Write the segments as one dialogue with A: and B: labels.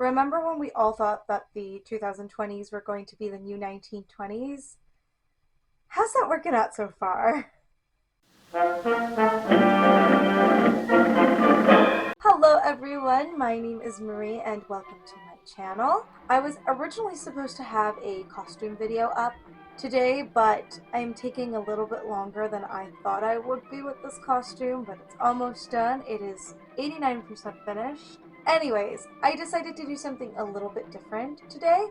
A: Remember when we all thought that the 2020s were going to be the new 1920s? How's that working out so far? Hello everyone, my name is Marie and welcome to my channel. I was originally supposed to have a costume video up today, but I'm taking a little bit longer than I thought I would be with this costume, but it's almost done. It is 89% finished. Anyways, I decided to do something a little bit different today.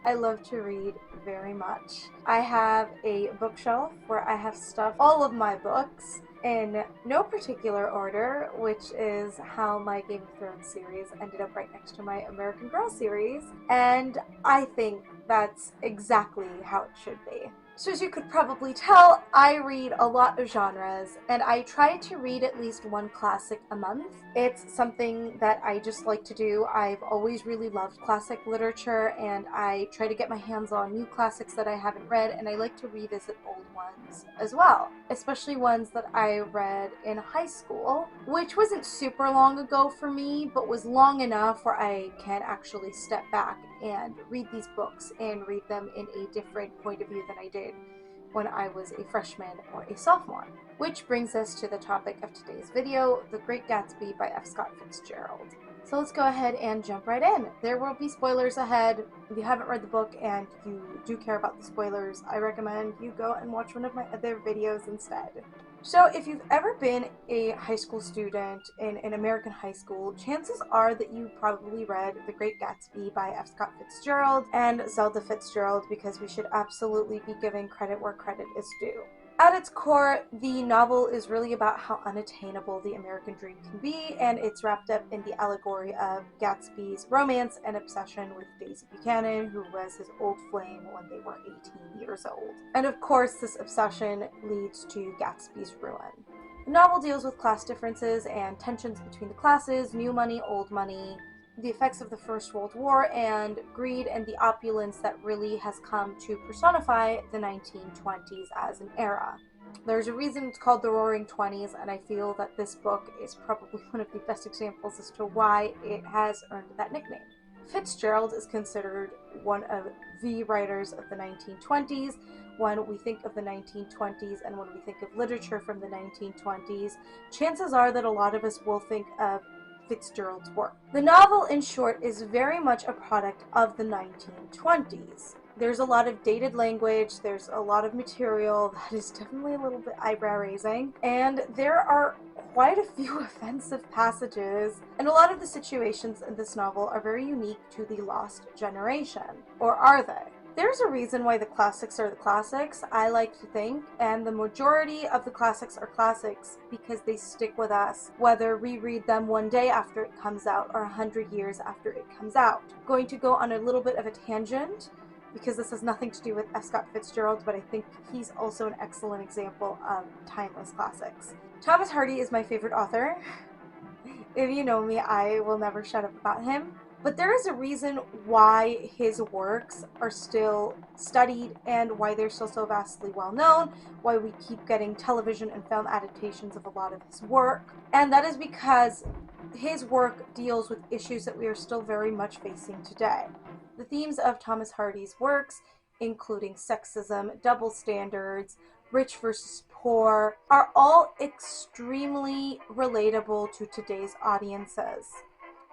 A: I love to read very much. I have a bookshelf where I have stuffed all of my books in no particular order, which is how my Game of Thrones series ended up right next to my American Girl series, and I think that's exactly how it should be. So as you could probably tell, I read a lot of genres, and I try to read at least one classic a month. It's something that I just like to do. I've always really loved classic literature, and I try to get my hands on new classics that I haven't read, and I like to revisit old ones as well, especially ones that I read in high school, which wasn't super long ago for me, but was long enough where I can actually step back and read these books and read them in a different point of view than I did when I was a freshman or a sophomore. Which brings us to the topic of today's video, The Great Gatsby by F. Scott Fitzgerald. So let's go ahead and jump right in. There will be spoilers ahead. If you haven't read the book and you do care about the spoilers, I recommend you go and watch one of my other videos instead. So if you've ever been a high school student in an American high school, chances are that you probably read The Great Gatsby by F. Scott Fitzgerald and Zelda Fitzgerald, because we should absolutely be giving credit where credit is due. At its core, the novel is really about how unattainable the American dream can be, and it's wrapped up in the allegory of Gatsby's romance and obsession with Daisy Buchanan, who was his old flame when they were 18 years old. And of course, this obsession leads to Gatsby's ruin. The novel deals with class differences and tensions between the classes, new money, old money, the effects of the First World War, and greed and the opulence that really has come to personify the 1920s as an era. There's a reason it's called the Roaring Twenties, and I feel that this book is probably one of the best examples as to why it has earned that nickname. Fitzgerald is considered one of the writers of the 1920s. When we think of the 1920s and when we think of literature from the 1920s, chances are that a lot of us will think of Fitzgerald's work. The novel, in short, is very much a product of the 1920s. There's a lot of dated language, there's a lot of material that is definitely a little bit eyebrow-raising, and there are quite a few offensive passages, and a lot of the situations in this novel are very unique to the lost generation. Or are they? There's a reason why the classics are the classics, I like to think, and the majority of the classics are classics because they stick with us, whether we read them one day after it comes out or 100 years after it comes out. I'm going to go on a little bit of a tangent because this has nothing to do with F. Scott Fitzgerald, but I think he's also an excellent example of timeless classics. Thomas Hardy is my favorite author. If you know me, I will never shut up about him. But there is a reason why his works are still studied and why they're still so vastly well known, why we keep getting television and film adaptations of a lot of his work. And that is because his work deals with issues that we are still very much facing today. The themes of Thomas Hardy's works, including sexism, double standards, rich versus poor, are all extremely relatable to today's audiences.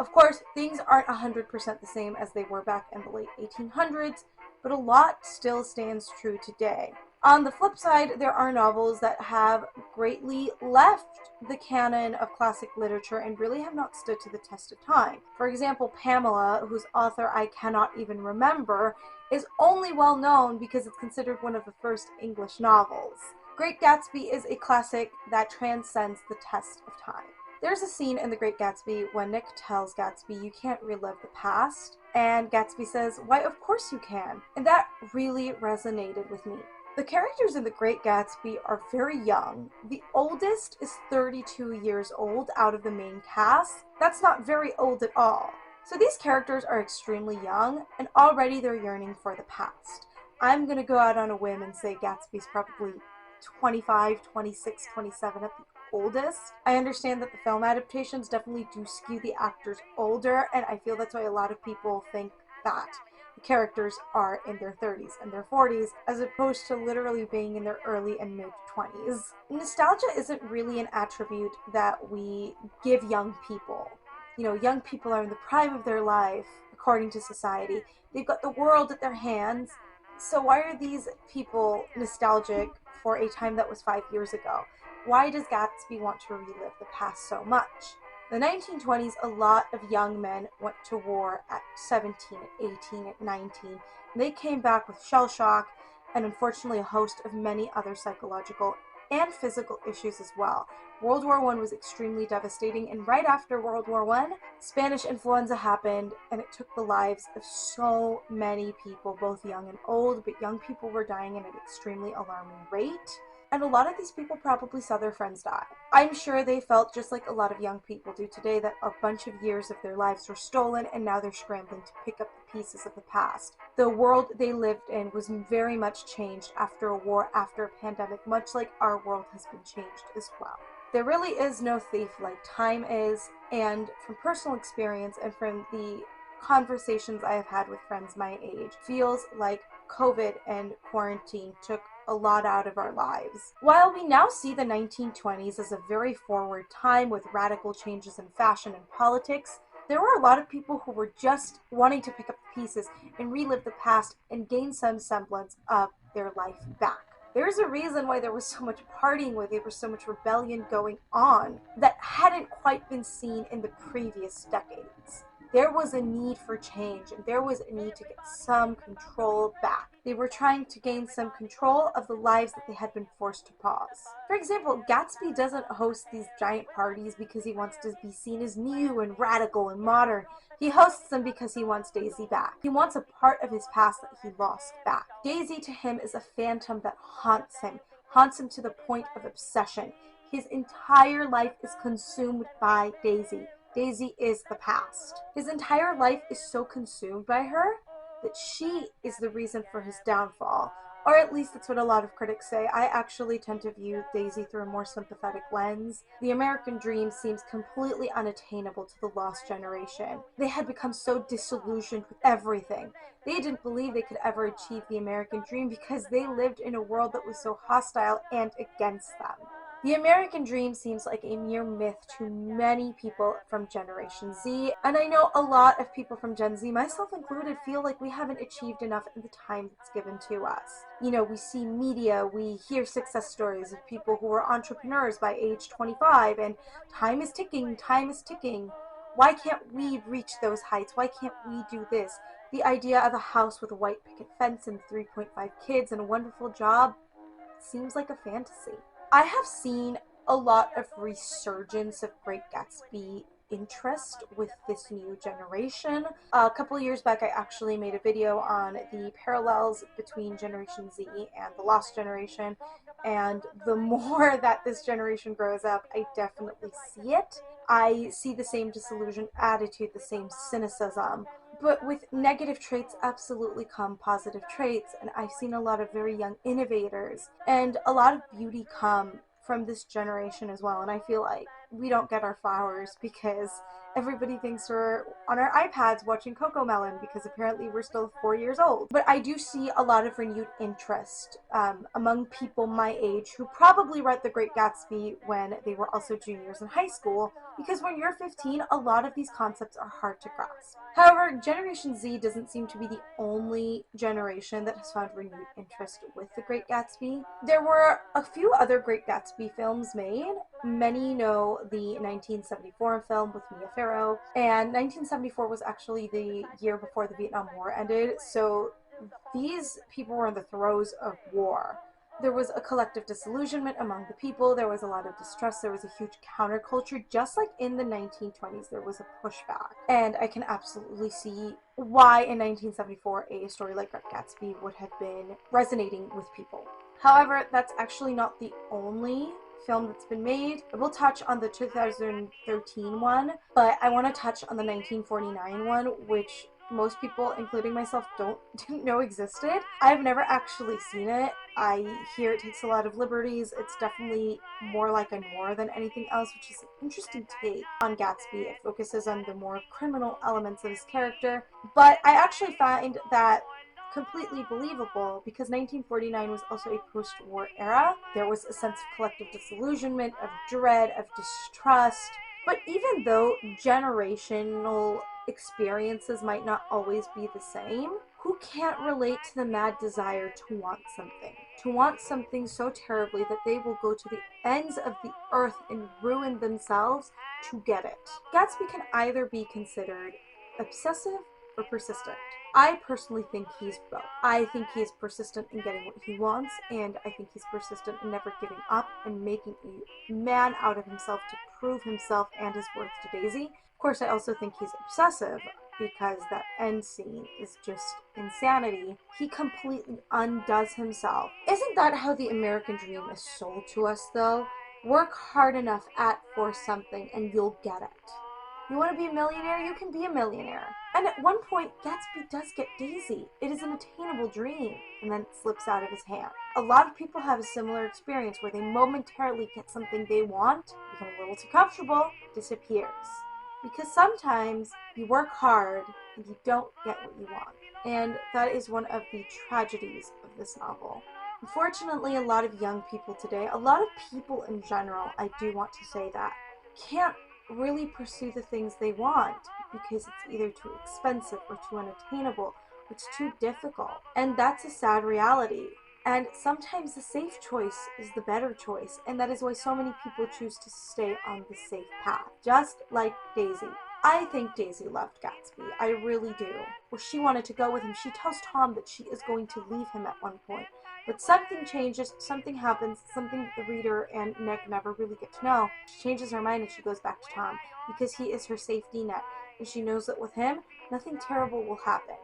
A: Of course, things aren't 100% the same as they were back in the late 1800s, but a lot still stands true today. On the flip side, there are novels that have greatly left the canon of classic literature and really have not stood to the test of time. For example, Pamela, whose author I cannot even remember, is only well known because it's considered one of the first English novels. Great Gatsby is a classic that transcends the test of time. There's a scene in The Great Gatsby when Nick tells Gatsby you can't relive the past, and Gatsby says, "Why, of course you can." And that really resonated with me. The characters in The Great Gatsby are very young. The oldest is 32 years old out of the main cast. That's not very old at all. So these characters are extremely young, and already they're yearning for the past. I'm gonna go out on a whim and say Gatsby's probably 25, 26, 27 at the oldest. I understand that the film adaptations definitely do skew the actors older, and I feel that's why a lot of people think that the characters are in their 30s and their 40s as opposed to literally being in their early and mid 20s. Nostalgia isn't really an attribute that we give young people. You know, young people are in the prime of their life, according to society. They've got the world at their hands. So why are these people nostalgic for a time that was 5 years ago? Why does Gatsby want to relive the past so much? In the 1920s, a lot of young men went to war at 17, at 18, at 19. And they came back with shell shock and unfortunately a host of many other psychological and physical issues as well. World War I was extremely devastating, and right after World War I, Spanish influenza happened, and it took the lives of so many people, both young and old, but young people were dying at an extremely alarming rate. And a lot of these people probably saw their friends die. I'm sure they felt just like a lot of young people do today, that a bunch of years of their lives were stolen and now they're scrambling to pick up the pieces of the past. The world they lived in was very much changed after a war, after a pandemic, much like our world has been changed as well. There really is no thief like time is, and from personal experience and from the conversations I have had with friends my age, feels like COVID and quarantine took a lot out of our lives. While we now see the 1920s as a very forward time with radical changes in fashion and politics, there were a lot of people who were just wanting to pick up the pieces and relive the past and gain some semblance of their life back. There's a reason why there was so much partying, why there was so much rebellion going on that hadn't quite been seen in the previous decades. There was a need for change, and there was a need to get some control back. They were trying to gain some control of the lives that they had been forced to pause. For example, Gatsby doesn't host these giant parties because he wants to be seen as new and radical and modern. He hosts them because he wants Daisy back. He wants a part of his past that he lost back. Daisy to him is a phantom that haunts him to the point of obsession. His entire life is consumed by Daisy. Daisy is the past. His entire life is so consumed by her that she is the reason for his downfall. Or at least that's what a lot of critics say. I actually tend to view Daisy through a more sympathetic lens. The American dream seems completely unattainable to the lost generation. They had become so disillusioned with everything. They didn't believe they could ever achieve the American dream because they lived in a world that was so hostile and against them. The American dream seems like a mere myth to many people from Generation Z, and I know a lot of people from Gen Z, myself included, feel like we haven't achieved enough in the time that's given to us. You know, we see media, we hear success stories of people who were entrepreneurs by age 25, and time is ticking, time is ticking. Why can't we reach those heights? Why can't we do this? The idea of a house with a white picket fence and 3.5 kids and a wonderful job seems like a fantasy. I have seen a lot of resurgence of Great Gatsby interest with this new generation. A couple of years back, I actually made a video on the parallels between Generation Z and the Lost Generation, and the more that this generation grows up, I definitely see it. I see the same disillusioned attitude, the same cynicism. But with negative traits absolutely come positive traits, and I've seen a lot of very young innovators, and a lot of beauty come from this generation as well, and I feel like we don't get our flowers because everybody thinks we're on our iPads watching Cocomelon because apparently we're still 4 years old. But I do see a lot of renewed interest among people my age who probably read The Great Gatsby when they were also juniors in high school, because when you're 15, a lot of these concepts are hard to grasp. However, Generation Z doesn't seem to be the only generation that has found renewed interest with The Great Gatsby. There were a few other Great Gatsby films made. Many know the 1974 film with Mia Farrow, and 1974 was actually the year before the Vietnam War ended, so these people were in the throes of war. There was a collective disillusionment among the people, there was a lot of distrust, there was a huge counterculture, just like in the 1920s there was a pushback. And I can absolutely see why in 1974 a story like Great Gatsby would have been resonating with people. However, that's actually not the only film that's been made. I will touch on the 2013 one, but I want to touch on the 1949 one, which most people, including myself, didn't know existed. I've never actually seen it. I hear it takes a lot of liberties. It's definitely more like a noir than anything else, which is an interesting take on Gatsby. It focuses on the more criminal elements of his character, but I actually find that completely believable because 1949 was also a post-war era. There was a sense of collective disillusionment, of dread, of distrust. But even though generational experiences might not always be the same, who can't relate to the mad desire to want something? To want something so terribly that they will go to the ends of the earth and ruin themselves to get it. Gatsby can either be considered obsessive or persistent. I personally think he's both. I think he is persistent in getting what he wants, and I think he's persistent in never giving up and making a man out of himself to prove himself and his worth to Daisy. Of course, I also think he's obsessive because that end scene is just insanity. He completely undoes himself. Isn't that how the American dream is sold to us, though? Work hard enough for something and you'll get it. You want to be a millionaire? You can be a millionaire. And at one point, Gatsby does get Daisy. It is an attainable dream, and then it slips out of his hand. A lot of people have a similar experience where they momentarily get something they want, become a little too comfortable, disappears. Because sometimes you work hard and you don't get what you want. And that is one of the tragedies of this novel. Unfortunately, a lot of young people today, a lot of people in general, I do want to say that, can't really pursue the things they want because it's either too expensive or too unattainable or it's too difficult. And that's a sad reality. And sometimes the safe choice is the better choice, and that is why so many people choose to stay on the safe path, just like Daisy. I think Daisy loved Gatsby. I really do. Well, she wanted to go with him. She tells Tom that she is going to leave him at one point. But something changes, something happens, something that the reader and Nick never really get to know. She changes her mind and she goes back to Tom because he is her safety net. And she knows that with him, nothing terrible will happen.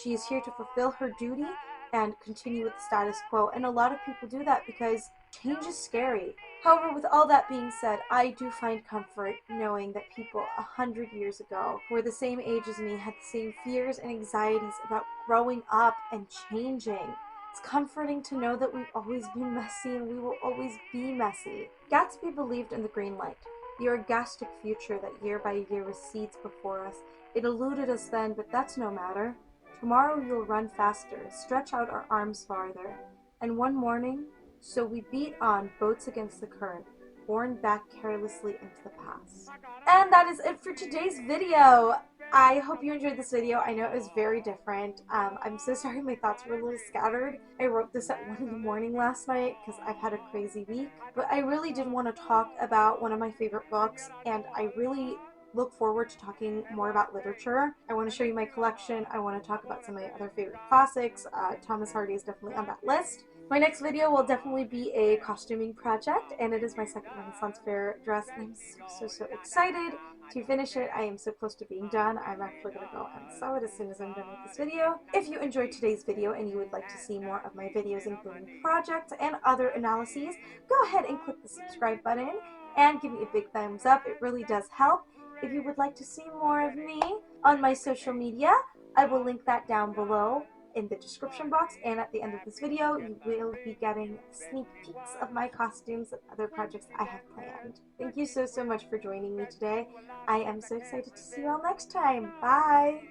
A: She is here to fulfill her duty and continue with the status quo. And a lot of people do that because change is scary. However, with all that being said, I do find comfort knowing that people 100 years ago who were the same age as me had the same fears and anxieties about growing up and changing. It's comforting to know that we've always been messy and we will always be messy. Gatsby believed in the green light, the orgastic future that year by year recedes before us. It eluded us then, but that's no matter. Tomorrow we'll run faster, stretch out our arms farther. And one morning, so we beat on boats against the current, borne back carelessly into the past. And that is it for today's video. I hope you enjoyed this video. I know it was very different. I'm so sorry my thoughts were a little scattered. I wrote this at 1 in the morning last night because I've had a crazy week. But I really did want to talk about one of my favorite books, and I really look forward to talking more about literature. I want to show you my collection. I want to talk about some of my other favorite classics. Thomas Hardy is definitely on that list. My next video will definitely be a costuming project, and it is my second Renaissance Fair dress, and I'm so excited to finish it. I am so close to being done. I'm actually going to go and sew it as soon as I'm done with this video. If you enjoyed today's video and you would like to see more of my videos, including projects and other analyses, go ahead and click the subscribe button and give me a big thumbs up. It really does help. If you would like to see more of me on my social media, I will link that down below in the description box, and at the end of this video you will be getting sneak peeks of my costumes and other projects I have planned. Thank you so much for joining me today. I am so excited to see you all next time. Bye!